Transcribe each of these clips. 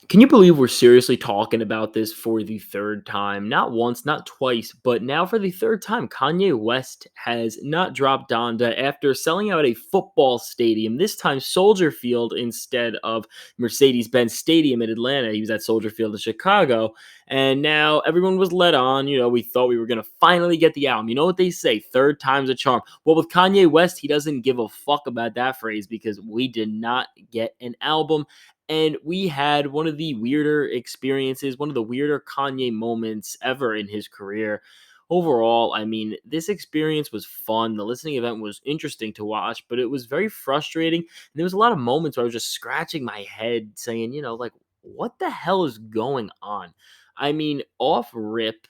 Can you believe we're seriously talking about this for the third time? Not once, not twice, but now for the third time. Kanye West has not dropped Donda after selling out a football stadium, this time Soldier Field instead of Mercedes Benz Stadium in Atlanta. He was at Soldier Field in Chicago. And now everyone was led on. We thought we were going to finally get the album. You know what they say? Third time's a charm. Well, with Kanye West, he doesn't give a fuck about that phrase because we did not get an album, and we had one of the weirder experiences, one of the weirder Kanye moments ever in his career. Overall, I mean, this experience was fun. The listening event was interesting to watch, but it was very frustrating. And there was a lot of moments where I was just scratching my head saying, like, what the hell is going on? I mean, off rip,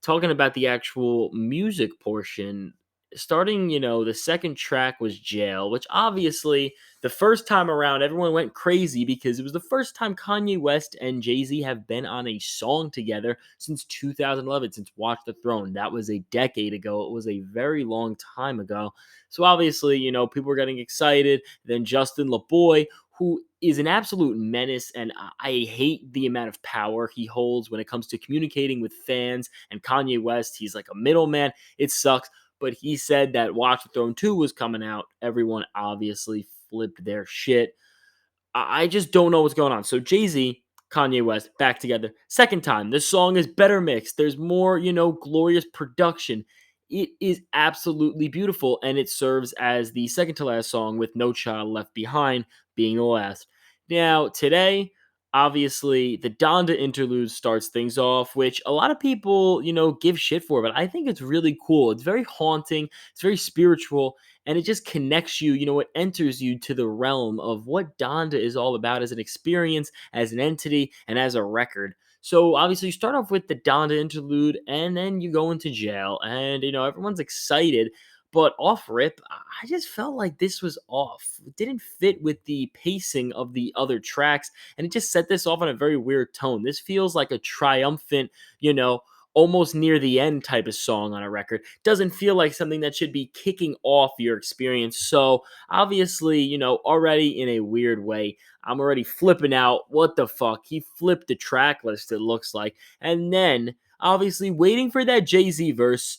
talking about the actual music portion, starting, the second track was Jail, which obviously the first time around everyone went crazy because it was the first time Kanye West and Jay-Z have been on a song together since 2011, since Watch the Throne. That was a decade ago. It was a very long time ago. So obviously, people were getting excited. Then Justin LaBoy, who is an absolute menace, and I hate the amount of power he holds when it comes to communicating with fans. And Kanye West, he's like a middleman. It sucks. But he said that Watch the Throne 2 was coming out. Everyone obviously flipped their shit. I just don't know what's going on. So Jay-Z, Kanye West, back together. Second time. This song is better mixed. There's more, glorious production. It is absolutely beautiful, and it serves as the second to last song with No Child Left Behind being the last. Now, today, obviously, the Donda interlude starts things off, which a lot of people, give shit for, but I think it's really cool. It's very haunting, it's very spiritual, and it just connects you, it enters you to the realm of what Donda is all about as an experience, as an entity, and as a record. So obviously you start off with the Donda interlude and then you go into Jail, and everyone's excited, but off rip, I just felt like this was off. It didn't fit with the pacing of the other tracks, and it just set this off on a very weird tone. This feels like a triumphant, you know, almost near the end type of song on a record. Doesn't feel like something that should be kicking off your experience. So obviously, already in a weird way, I'm already flipping out. What the fuck? He flipped the track list, it looks like. And then obviously waiting for that Jay-Z verse,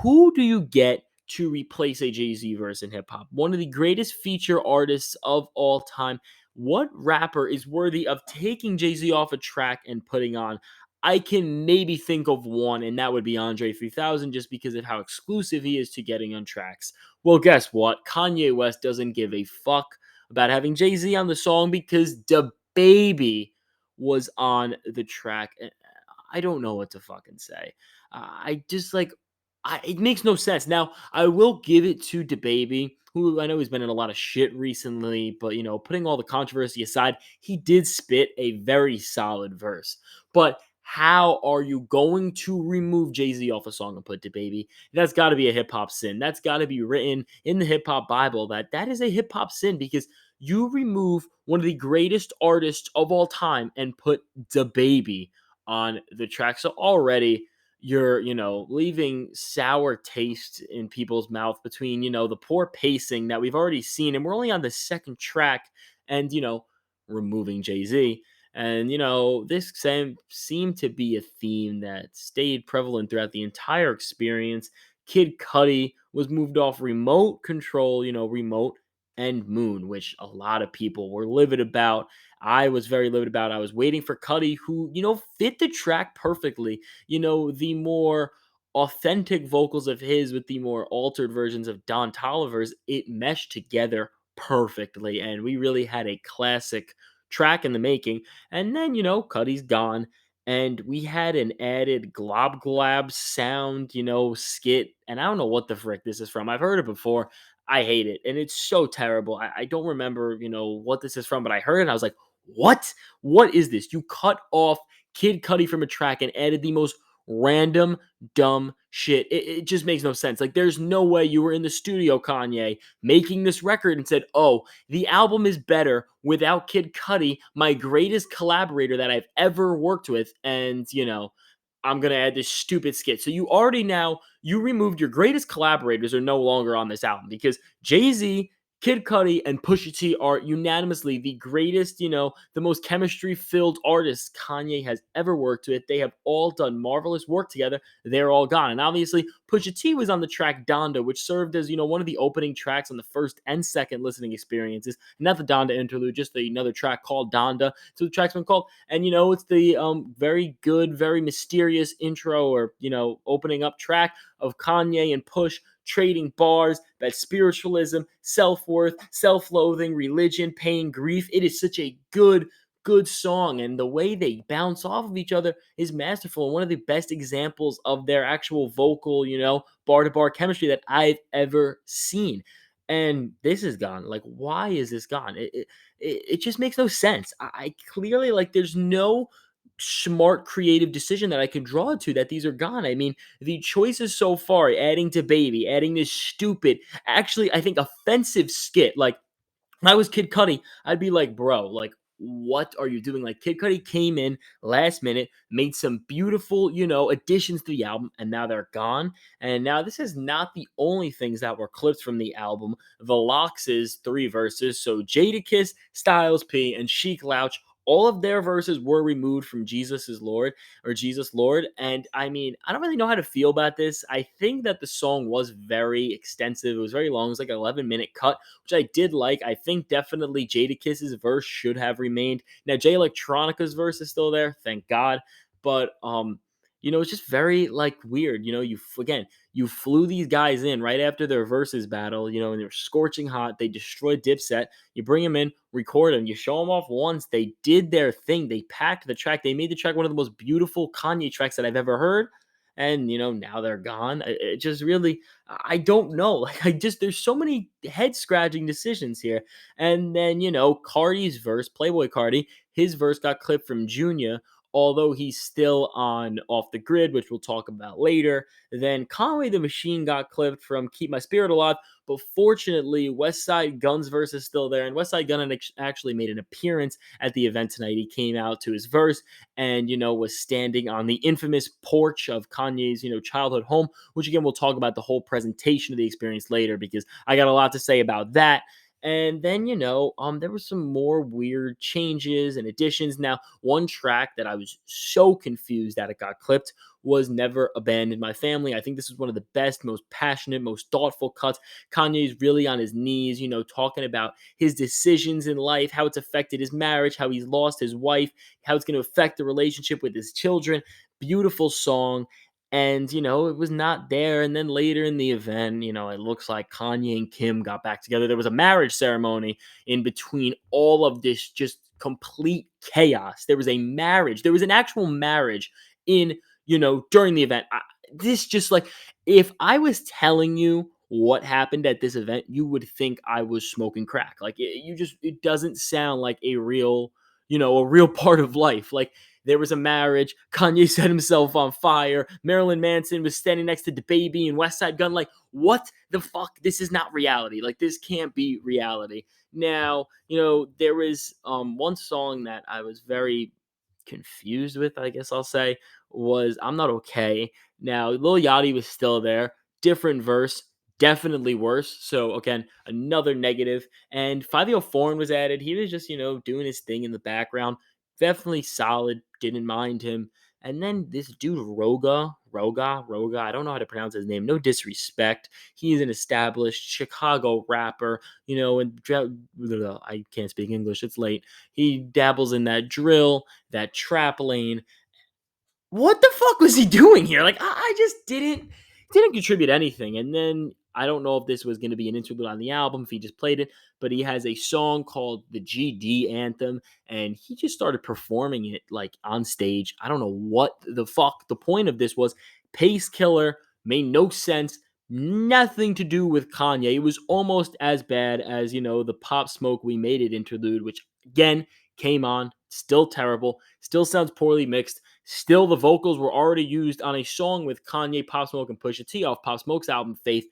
who do you get to replace a Jay-Z verse in hip hop? One of the greatest feature artists of all time. What rapper is worthy of taking Jay-Z off a track and putting on? I can maybe think of one, and that would be Andre 3000, just because of how exclusive he is to getting on tracks. Well, guess what? Kanye West doesn't give a fuck about having Jay Z on the song because the baby was on the track. I don't know what to fucking say. I just like, it makes no sense. Now, I will give it to DaBaby, who I know he's been in a lot of shit recently, but putting all the controversy aside, he did spit a very solid verse. But how are you going to remove Jay-Z off a song and put DaBaby? That's got to be a hip hop sin. That's got to be written in the hip hop Bible that is a hip hop sin, because you remove one of the greatest artists of all time and put DaBaby on the track. So already you're, leaving sour taste in people's mouth between, the poor pacing that we've already seen, and we're only on the second track, and, removing Jay-Z. And, this same seemed to be a theme that stayed prevalent throughout the entire experience. Kid Cudi was moved off remote control, remote and Moon, which a lot of people were livid about. I was very livid about. I was waiting for Cudi, who, fit the track perfectly. The more authentic vocals of his with the more altered versions of Don Toliver's, it meshed together perfectly. And we really had a classic track in the making. And then, Cudi's gone. And we had an added glob glob sound, skit. And I don't know what the frick this is from. I've heard it before. I hate it. And it's so terrible. I don't remember, what this is from, but I heard it and I was like, what? What is this? You cut off Kid Cudi from a track and added the most random, dumb shit. It just makes no sense. Like, there's no way you were in the studio, Kanye, making this record and said, oh, the album is better without Kid Cudi, my greatest collaborator that I've ever worked with. And, I'm going to add this stupid skit. So you already now, you removed your greatest collaborators are no longer on this album because Jay-Z Kid Cudi and Pusha T are unanimously the greatest, the most chemistry filled artists Kanye has ever worked with. They have all done marvelous work together. They're all gone. And obviously, Pusha T was on the track Donda, which served as, one of the opening tracks on the first and second listening experiences. Not the Donda interlude, just another track called Donda. So the track's been called. And, it's the very good, very mysterious intro or, opening up track of Kanye and Push trading bars, that spiritualism, self worth, self loathing, religion, pain, grief. It is such a good song. And the way they bounce off of each other is masterful. And one of the best examples of their actual vocal, bar to bar chemistry that I've ever seen. And this is gone. Like, why is this gone? It just makes no sense. I clearly, like, there's no smart creative decision that I could draw to that these are gone. I mean, the choices so far, adding to Baby, adding this stupid, actually, I think offensive skit. Like, if I was Kid Cudi, I'd be like, bro, like, what are you doing? Like, Kid Cudi came in last minute, made some beautiful, additions to the album, and now they're gone. And now this is not the only things that were clipped from the album. The Lox's three verses, so Jadakiss, Styles P, and Chic Louch, all of their verses were removed from Jesus is Lord or Jesus Lord. And I mean, I don't really know how to feel about this. I think that the song was very extensive. It was very long. It was like an 11-minute cut, which I did like. I think definitely Jadakiss's verse should have remained. Now, Jay Electronica's verse is still there, thank God. But it's just very like weird. You flew these guys in right after their versus battle, and they were scorching hot. They destroyed Dipset. You bring them in, record them, you show them off once. They did their thing. They packed the track. They made the track one of the most beautiful Kanye tracks that I've ever heard. And now they're gone. It just really, I don't know. Like, there's so many head scratching decisions here. And then Cardi's verse, Playboy Cardi, his verse got clipped from Junior, although he's still on Off the Grid, which we'll talk about later. Then Conway the Machine got clipped from Keep My Spirit Alive, but fortunately, West Side Gun's verse is still there, and West Side Gun actually made an appearance at the event tonight. He came out to his verse and, was standing on the infamous porch of Kanye's, childhood home, which again, we'll talk about the whole presentation of the experience later because I got a lot to say about that. And then, there were some more weird changes and additions. Now, one track that I was so confused that it got clipped was Never Abandon My Family. I think this is one of the best, most passionate, most thoughtful cuts. Kanye's really on his knees, talking about his decisions in life, how it's affected his marriage, how he's lost his wife, how it's going to affect the relationship with his children. Beautiful song. And, it was not there. And then later in the event, it looks like Kanye and Kim got back together. There was a marriage ceremony in between all of this just complete chaos. There was a marriage. There was an actual marriage in, during the event. This just like, if I was telling you what happened at this event, you would think I was smoking crack. Like, it doesn't sound like a real, a real part of life. Like, there was a marriage. Kanye set himself on fire. Marilyn Manson was standing next to DaBaby and West Side Gun. Like, what the fuck? This is not reality. Like, this can't be reality. Now, there was one song that I was very confused with, I guess I'll say, was I'm Not Okay. Now, Lil Yachty was still there. Different verse. Definitely worse. So, again, another negative. And 5 Foreign was added. He was just, doing his thing in the background. Definitely solid. Didn't mind him. And then this dude, Roga, I don't know how to pronounce his name. No disrespect. He's an established Chicago rapper, and I can't speak English. It's late. He dabbles in that drill, that trap lane. What the fuck was he doing here? Like, I just didn't contribute anything. And then I don't know if this was going to be an interlude on the album, if he just played it, but he has a song called the GD Anthem, and he just started performing it like on stage. I don't know what the fuck the point of this was. Pace killer, made no sense. Nothing to do with Kanye. It was almost as bad as, the Pop Smoke We Made It interlude, which again came on. Still terrible. Still sounds poorly mixed. Still, the vocals were already used on a song with Kanye, Pop Smoke, and Pusha T off Pop Smoke's album Faith.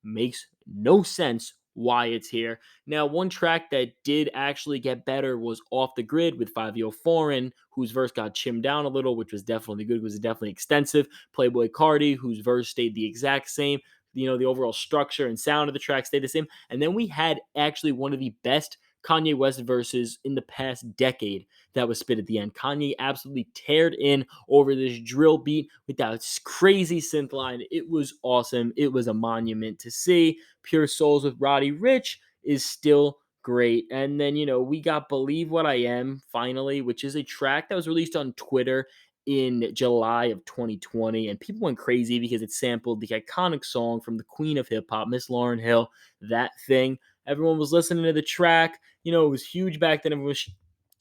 Makes no sense why it's here. Now, one track that did actually get better was Off the Grid with 5 Foreign, whose verse got chimmed down a little, which was definitely good. It was definitely extensive. Playboy Cardi, whose verse stayed the exact same. the overall structure and sound of the track stayed the same. And then we had actually one of the best Kanye West verses in the past decade that was spit at the end. Kanye absolutely teared in over this drill beat with that crazy synth line. It was awesome. It was a monument to see. Pure Souls with Roddy Rich is still great. And then, we got Believe What I Am finally, which is a track that was released on Twitter in July of 2020. And people went crazy because it sampled the iconic song from the queen of hip hop, Miss Lauryn Hill, That Thing. Everyone was listening to the track. It was huge back then. Everyone was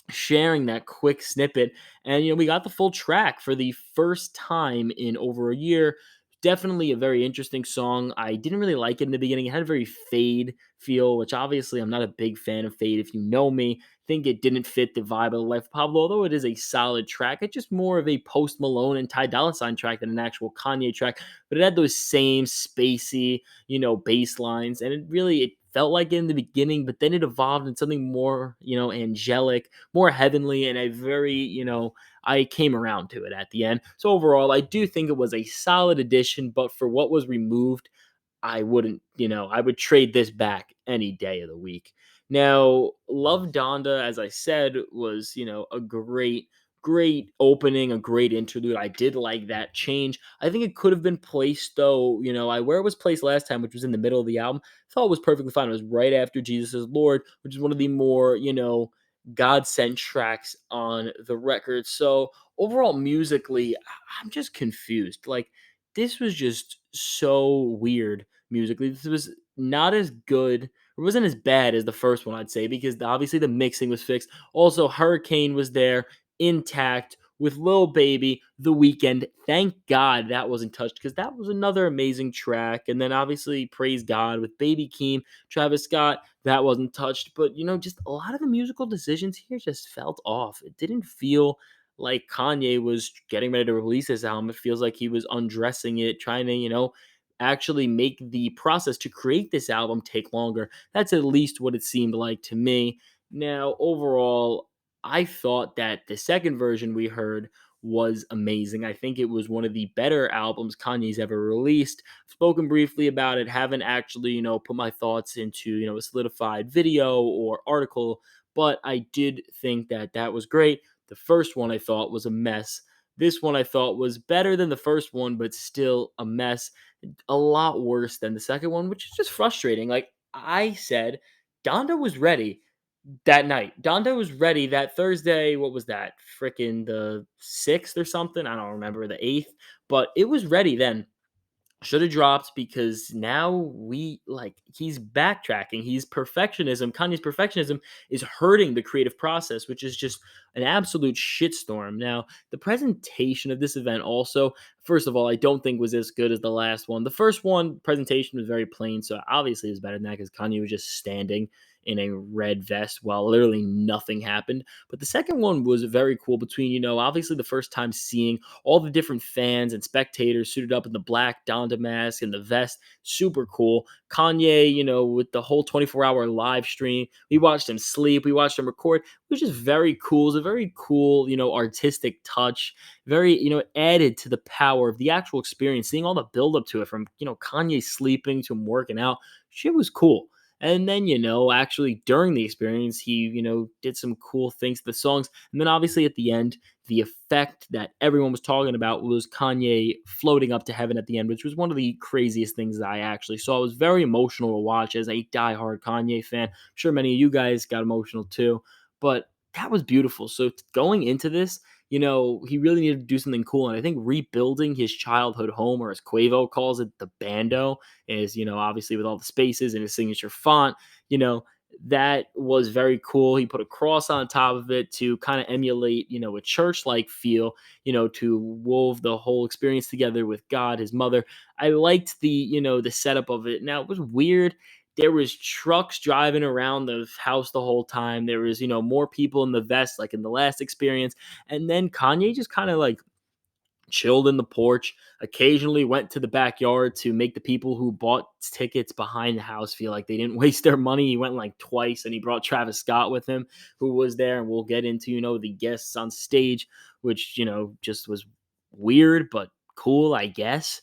sharing that quick snippet. And, we got the full track for the first time in over a year. Definitely a very interesting song. I didn't really like it in the beginning. It had a very Fade feel, which obviously I'm not a big fan of Fade. If you know me, think it didn't fit the vibe of the Life of Pablo, although it is a solid track. It's just more of a Post Malone and Ty Dolla $ign track than an actual Kanye track, but it had those same spacey, bass lines, and it felt like it in the beginning, but then it evolved into something more, angelic, more heavenly, and a very, I came around to it at the end. So overall, I do think it was a solid addition, but for what was removed, I wouldn't, I would trade this back any day of the week. Now, Love Donda, as I said, was, a great opening, a great interlude. I did like that change. I think it could have been placed, though, where it was placed last time, which was in the middle of the album, I thought it was perfectly fine. It was right after Jesus is Lord, which is one of the more, God sent tracks on the record. So overall, musically, I'm just confused. Like, this was just so weird musically. This was not as good. It wasn't as bad as the first one, I'd say, because obviously the mixing was fixed. Also, Hurricane was there intact with Lil Baby, The Weekend. Thank God that wasn't touched because that was another amazing track. And then obviously, Praise God with Baby Keem, Travis Scott, that wasn't touched. But, just a lot of the musical decisions here just felt off. It didn't feel like Kanye was getting ready to release his album. It feels like he was undressing it, trying to, actually make the process to create this album take longer. That's at least what it seemed like to me. Now, overall, I thought that the second version we heard was amazing. I think it was one of the better albums Kanye's ever released. I've spoken briefly about it, haven't actually, put my thoughts into, a solidified video or article, but I did think that that was great. The first one I thought was a mess. This one I thought was better than the first one, but still a mess. A lot worse than the second one, which is just frustrating. Like I said, Donda was ready that night. Donda was ready that Thursday. What was that? Freaking the 6th or something? I don't remember, the 8th, but it was ready then. Should have dropped because now he's backtracking. He's perfectionism. Kanye's perfectionism is hurting the creative process, which is just an absolute shitstorm. Now, the presentation of this event also, first of all, I don't think was as good as the last one. The first one presentation was very plain, so obviously it was better than that because Kanye was just standing in a red vest while literally nothing happened. But the second one was very cool between, obviously the first time seeing all the different fans and spectators suited up in the black Donda mask and the vest. Super cool. Kanye, with the whole 24-hour live stream. We watched him sleep. We watched him record. It was just very cool. It was a very cool, artistic touch. Very, added to the power of the actual experience. Seeing all the build up to it from, Kanye sleeping to him working out. Shit was cool. And then, actually during the experience, he, did some cool things to the songs. And then obviously at the end, the effect that everyone was talking about was Kanye floating up to heaven at the end, which was one of the craziest things that I actually saw. It was very emotional to watch as a diehard Kanye fan. I'm sure many of you guys got emotional too, but that was beautiful. So going into this, he really needed to do something cool. And I think rebuilding his childhood home, or as Quavo calls it, the bando, is, obviously with all the spaces and his signature font, that was very cool. He put a cross on top of it to kind of emulate, a church-like feel, to wove the whole experience together with God, his mother. I liked the setup of it. Now, it was weird. There was trucks driving around the house the whole time. There was, more people in the vest, like in the last experience. And then Kanye just kind of like chilled in the porch, occasionally went to the backyard to make the people who bought tickets behind the house feel like they didn't waste their money. He went like twice and he brought Travis Scott with him, who was there. And we'll get into, the guests on stage, which, just was weird, but cool, I guess.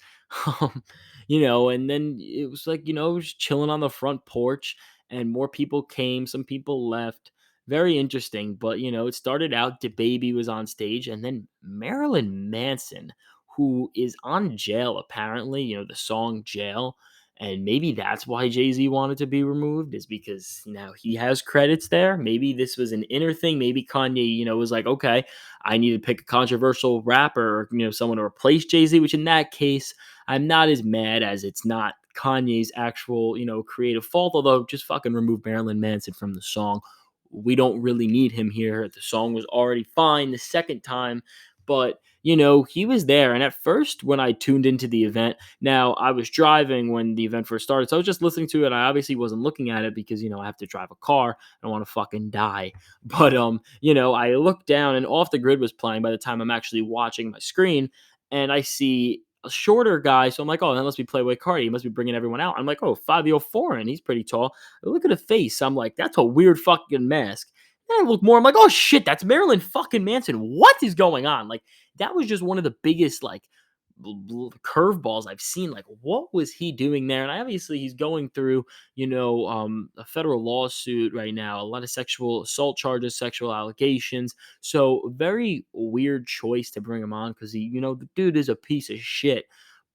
Um, And then it was like, just chilling on the front porch, and more people came, some people left. Very interesting. But, it started out, DaBaby was on stage, and then Marilyn Manson, who is on jail apparently, the song Jail. And maybe that's why Jay Z wanted to be removed, is because now he has credits there. Maybe this was an inner thing. Maybe Kanye, was like, okay, I need to pick a controversial rapper, or, someone to replace Jay Z, which in that case, I'm not as mad, as it's not Kanye's actual, creative fault. Although, just fucking remove Marilyn Manson from the song. We don't really need him here. The song was already fine the second time, but he was there. And at first, when I tuned into the event, now I was driving when the event first started, so I was just listening to it. I obviously wasn't looking at it because I have to drive a car. I don't want to fucking die. But I looked down and Off the Grid was playing by the time I'm actually watching my screen, and I see a shorter guy. So I'm like, oh, that must be Playboy Cardi. He must be bringing everyone out. I'm like, oh, Fabio Foreign. He's pretty tall. I look at the face. I'm like, that's a weird fucking mask. Then I look more. I'm like, oh shit, that's Marilyn fucking Manson. What is going on? Like, that was just one of the biggest, like, curveballs I've seen. Like, what was he doing there? And obviously, he's going through, a federal lawsuit right now, a lot of sexual assault charges, sexual allegations. So, very weird choice to bring him on, because the dude is a piece of shit.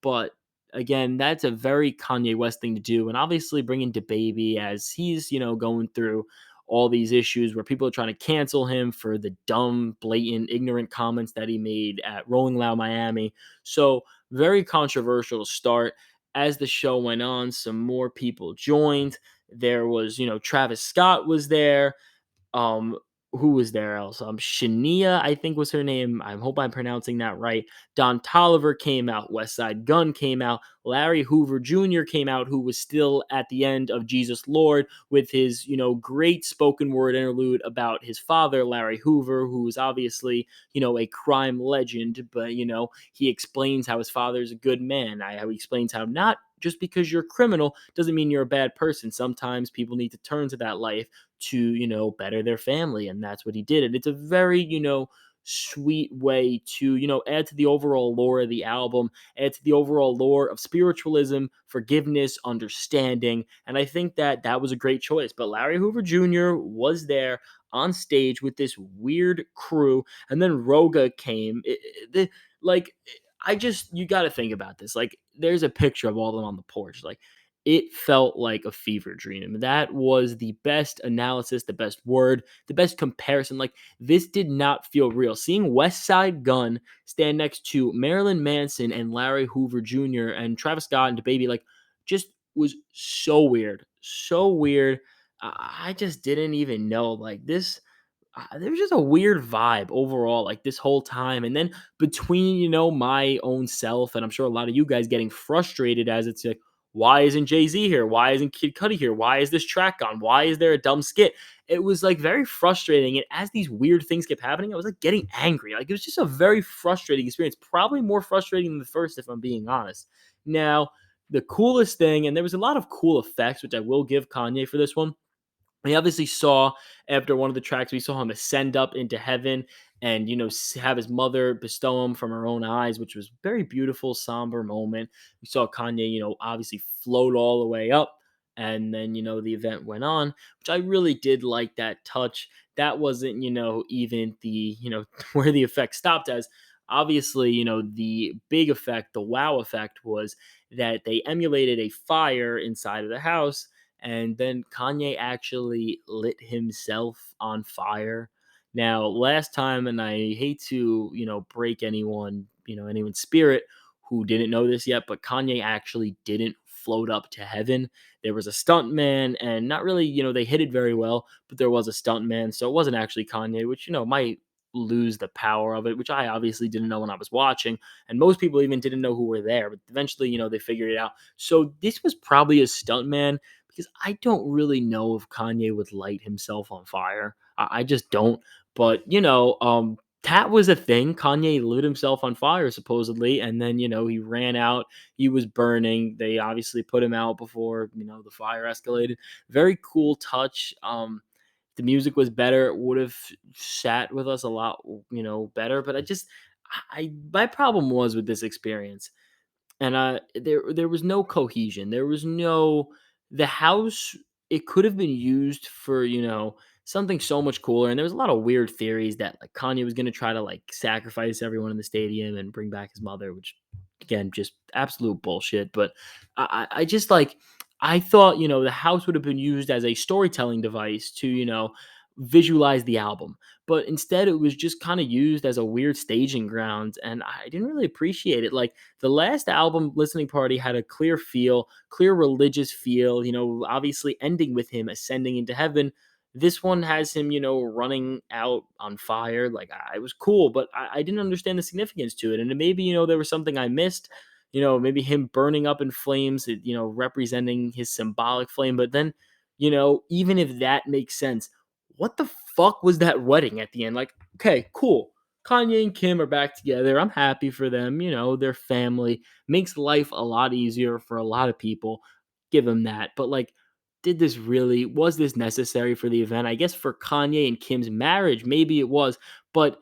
But again, that's a very Kanye West thing to do. And obviously, bringing DaBaby, as he's, going through all these issues where people are trying to cancel him for the dumb, blatant, ignorant comments that he made at Rolling Loud Miami. So, very controversial to start. As the show went on, some more people joined. There was, Travis Scott was there. um, who was there else? Shania, I think was her name. I hope I'm pronouncing that right. Don Tolliver came out. West Side Gun came out. Larry Hoover Jr. came out, who was still at the end of Jesus Lord with his, great spoken word interlude about his father, Larry Hoover, who was obviously, a crime legend. But, he explains how his father is a good man. How he explains how not just because you're a criminal doesn't mean you're a bad person. Sometimes people need to turn to that life to better their family, and that's what he did. And it's a very sweet way to add to the overall lore of the album, add to the overall lore of spiritualism, forgiveness, understanding. And I think that that was a great choice. But Larry Hoover Jr. was there on stage with this weird crew, and then Roga came. Like, I just, you got to think about this. Like, there's a picture of all of them on the porch. Like, it felt like a fever dream. That was the best analysis, the best word, the best comparison. Like, this did not feel real. Seeing West Side Gun stand next to Marilyn Manson and Larry Hoover Jr. and Travis Scott and DaBaby, like, just was so weird. So weird. I just didn't even know. Like, this, there was just a weird vibe overall, like, this whole time. And then between, my own self, and I'm sure a lot of you guys getting frustrated, as it's like, why isn't Jay-Z here? Why isn't Kid Cudi here? Why is this track on? Why is there a dumb skit? It was like very frustrating. And as these weird things kept happening, I was like getting angry. Like, it was just a very frustrating experience, probably more frustrating than the first, if I'm being honest. Now, the coolest thing, and there was a lot of cool effects, which I will give Kanye for this one. We obviously saw, after one of the tracks, we saw him ascend up into heaven and, have his mother bestow him from her own eyes, which was very beautiful, somber moment. We saw Kanye, obviously float all the way up. And then, the event went on, which I really did like that touch. That wasn't, even the, where the effect stopped, as obviously, the big effect, the wow effect, was that they emulated a fire inside of the house, and then Kanye actually lit himself on fire. Now, last time, and I hate to, break anyone, anyone's spirit who didn't know this yet, but Kanye actually didn't float up to heaven. There was a stuntman, and not really, they hit it very well, but there was a stuntman, so it wasn't actually Kanye, which, might lose the power of it, which I obviously didn't know when I was watching, and most people even didn't know who were there, but eventually, they figured it out. So this was probably a stuntman, because I don't really know if Kanye would light himself on fire. I just don't. But that was a thing. Kanye lit himself on fire supposedly, and then he ran out. He was burning. They obviously put him out before the fire escalated. Very cool touch. The music was better. It would have sat with us a lot, better. But I just, my problem was with this experience. and there was no cohesion. There was no the house. It could have been used for something so much cooler. And there was a lot of weird theories that like Kanye was going to try to like sacrifice everyone in the stadium and bring back his mother, which again just absolute bullshit. But I just like I thought the house would have been used as a storytelling device to visualize the album, but instead it was just kind of used as a weird staging ground, and I didn't really appreciate it. Like the last album, Listening Party, had a clear feel, clear religious feel, obviously ending with him ascending into heaven. This one has him, running out on fire. Like, it was cool, but I didn't understand the significance to it. And maybe, there was something I missed, maybe him burning up in flames, representing his symbolic flame. But then, even if that makes sense, what the fuck was that wedding at the end? Like, okay, cool. Kanye and Kim are back together. I'm happy for them. Their family makes life a lot easier for a lot of people. Give them that. But like, was this necessary for the event? I guess for Kanye and Kim's marriage, maybe it was, but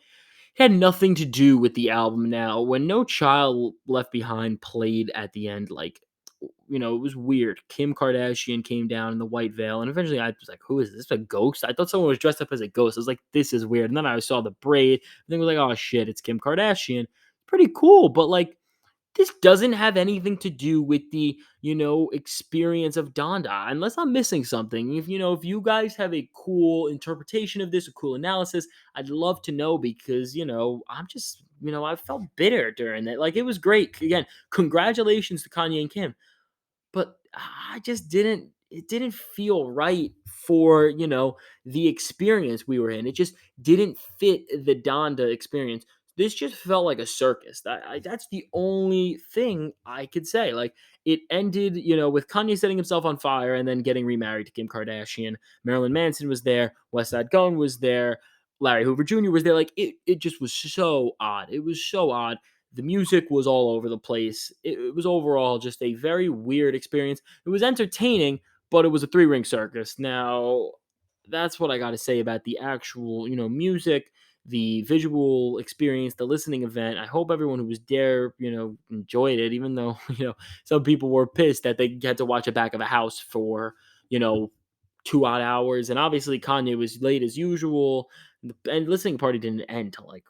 it had nothing to do with the album now. When No Child Left Behind played at the end, like, it was weird. Kim Kardashian came down in the white veil, and eventually I was like, "Who is this? A ghost?" I thought someone was dressed up as a ghost. I was like, "This is weird." And then I saw the braid, and then I was like, "Oh shit, it's Kim Kardashian." Pretty cool, but like, this doesn't have anything to do with the experience of Donda, unless I'm missing something. If you guys have a cool interpretation of this, a cool analysis, I'd love to know, because I'm just I felt bitter during that. Like, it was great. Again, congratulations to Kanye and Kim, but I just didn't it didn't feel right for, the experience we were in. It just didn't fit the Donda experience. This just felt like a circus. That's the only thing I could say. Like, it ended, with Kanye setting himself on fire and then getting remarried to Kim Kardashian. Marilyn Manson was there. West Side Gun was there. Larry Hoover Jr. was there. Like, it just was so odd. It was so odd. The music was all over the place. It was overall just a very weird experience. It was entertaining, but it was a three-ring circus. Now, that's what I got to say about the actual, music, the visual experience, the listening event. I hope everyone who was there, enjoyed it, even though, some people were pissed that they had to watch the back of a house for, 2 odd hours. And obviously, Kanye was late as usual. And listening party didn't end till like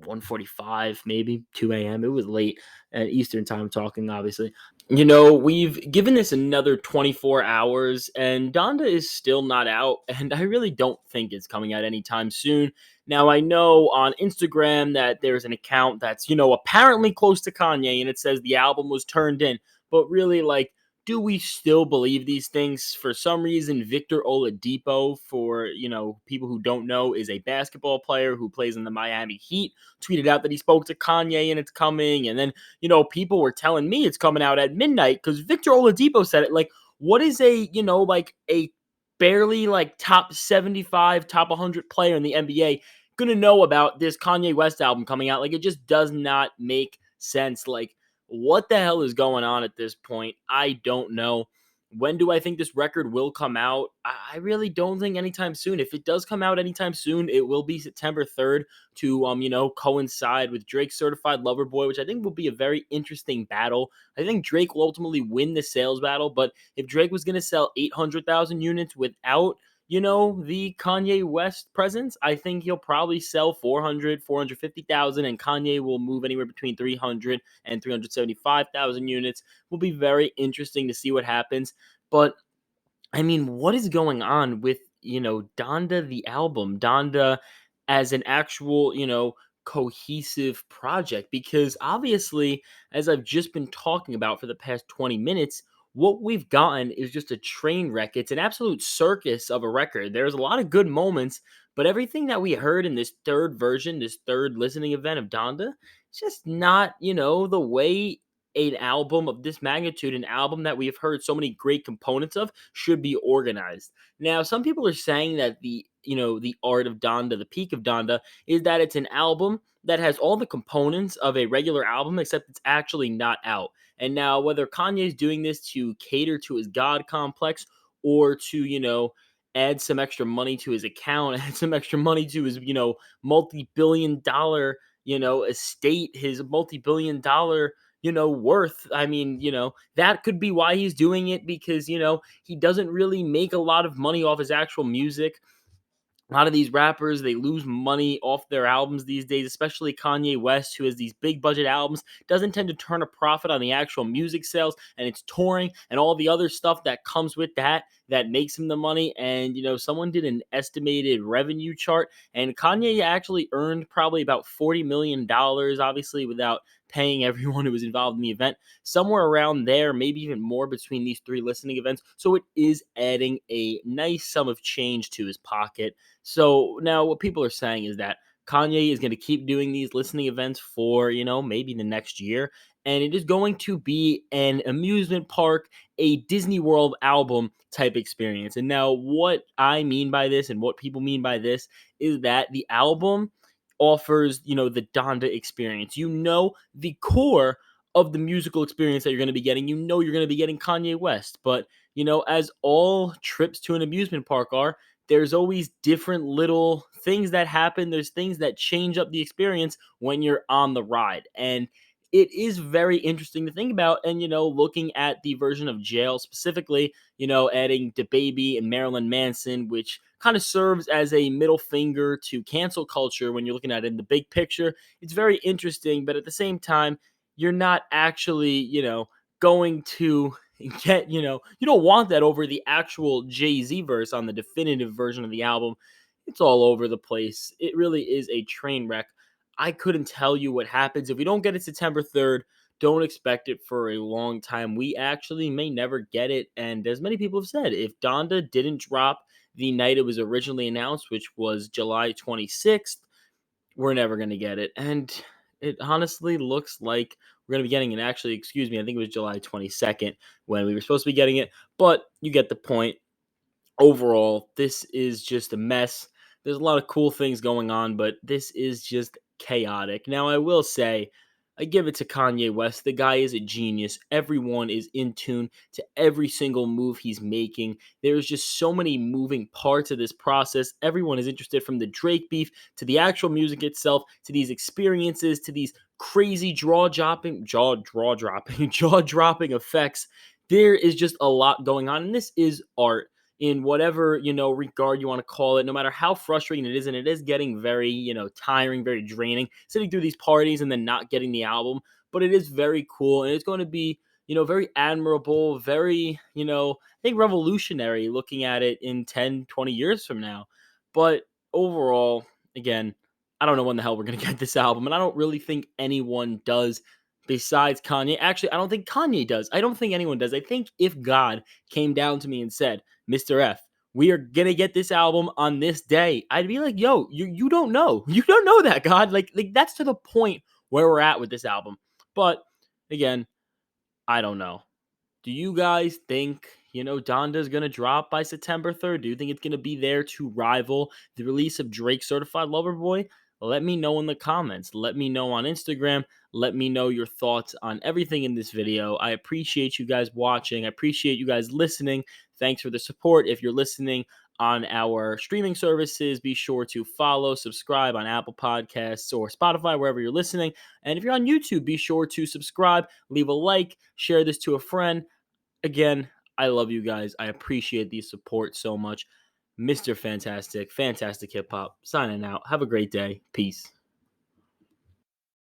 1:45, maybe 2 a.m. It was late at Eastern time talking, obviously. We've given this another 24 hours, and Donda is still not out, and I really don't think it's coming out anytime soon. Now, I know on Instagram that there's an account that's, apparently close to Kanye, and it says the album was turned in, but really, like, do we still believe these things? For some reason, Victor Oladipo, for, people who don't know, is a basketball player who plays in the Miami Heat, tweeted out that he spoke to Kanye and it's coming, and then people were telling me it's coming out at midnight because Victor Oladipo said it. Like, what is like a barely like top 75, top 100 player in the NBA gonna know about this Kanye West album coming out? Like, it just does not make sense. Like, what the hell is going on at this point? I don't know. When do I think this record will come out? I really don't think anytime soon. If it does come out anytime soon, it will be September 3rd to coincide with Drake's Certified Lover Boy, which I think will be a very interesting battle. I think Drake will ultimately win the sales battle, but if Drake was going to sell 800,000 units without the Kanye West presence, I think he'll probably sell 400, 450,000, and Kanye will move anywhere between 300 and 375,000 units. Will be very interesting to see what happens. But I mean, what is going on with, Donda the album, Donda as an actual, cohesive project? Because obviously, as I've just been talking about for the past 20 minutes, what we've gotten is just a train wreck. It's an absolute circus of a record. There's a lot of good moments, but everything that we heard in this third version, this third listening event of Donda, it's just not, the way an album of this magnitude, an album that we've heard so many great components of, should be organized. Now, some people are saying that the art of Donda, the peak of Donda, is that it's an album that has all the components of a regular album, except it's actually not out. And now, whether Kanye's doing this to cater to his God complex or to, add some extra money to his account, add some extra money to his, multi billion dollar, estate, his multi billion dollar, worth. I mean, that could be why he's doing it, because, he doesn't really make a lot of money off his actual music. A lot of these rappers, they lose money off their albums these days, especially Kanye West, who has these big budget albums, doesn't tend to turn a profit on the actual music sales, and it's touring and all the other stuff that comes with that makes him the money. And someone did an estimated revenue chart, and Kanye actually earned probably about $40 million, obviously without paying everyone who was involved in the event, somewhere around there, maybe even more between these three listening events. So it is adding a nice sum of change to his pocket. So now what people are saying is that Kanye is going to keep doing these listening events for, maybe the next year. And it is going to be an amusement park, a Disney World album type experience. And now, what I mean by this and what people mean by this is that the album offers, the Donda experience. The core of the musical experience that you're going to be getting. You're going to be getting Kanye West. But, as all trips to an amusement park are, there's always different little things that happen. There's things that change up the experience when you're on the ride. And it is very interesting to think about. And, looking at the version of Jail specifically, adding DaBaby and Marilyn Manson, which kind of serves as a middle finger to cancel culture when you're looking at it in the big picture. It's very interesting, but at the same time, you're not actually, going to you don't want that over the actual Jay-Z verse on the definitive version of the album. It's all over the place. It really is a train wreck. I couldn't tell you what happens if we don't get it September 3rd. Don't expect it for a long time. We actually may never get it. And as many people have said, if Donda didn't drop the night it was originally announced, which was July 26th, we're never going to get it. And it honestly looks like we're going to be getting it. Actually, excuse me, I think it was July 22nd when we were supposed to be getting it. But you get the point. Overall, this is just a mess. There's a lot of cool things going on, but this is just chaotic. Now, I will say, I give it to Kanye West. The guy is a genius. Everyone is in tune to every single move he's making. There's just so many moving parts of this process. Everyone is interested, from the Drake beef to the actual music itself to these experiences to these crazy jaw dropping, jaw dropping effects. There is just a lot going on, and this is art in whatever regard you want to call it. No matter how frustrating it is, and it is getting very tiring, very draining, sitting through these parties and then not getting the album. But it is very cool, and it's going to be very admirable, very I think revolutionary, looking at it in 10, 20 years from now. But overall, again, I don't know when the hell we're going to get this album, and I don't really think anyone does besides Kanye. Actually, I don't think Kanye does. I don't think anyone does. I think if God came down to me and said, Mr. F, we are gonna get this album on this day, I'd be like, yo, you don't know. You don't know that, God. Like that's to the point where we're at with this album. But again, I don't know. Do you guys think, Donda's going to drop by September 3rd? Do you think it's going to be there to rival the release of Drake's Certified Lover Boy? Let me know in the comments. Let me know on Instagram. Let me know your thoughts on everything in this video. I appreciate you guys watching. I appreciate you guys listening. Thanks for the support. If you're listening on our streaming services, be sure to follow, subscribe on Apple Podcasts or Spotify, wherever you're listening. And if you're on YouTube, be sure to subscribe, leave a like, share this to a friend. Again, I love you guys. I appreciate the support so much. Mr. Fantastic, Fantastic Hip Hop, signing out. Have a great day. Peace.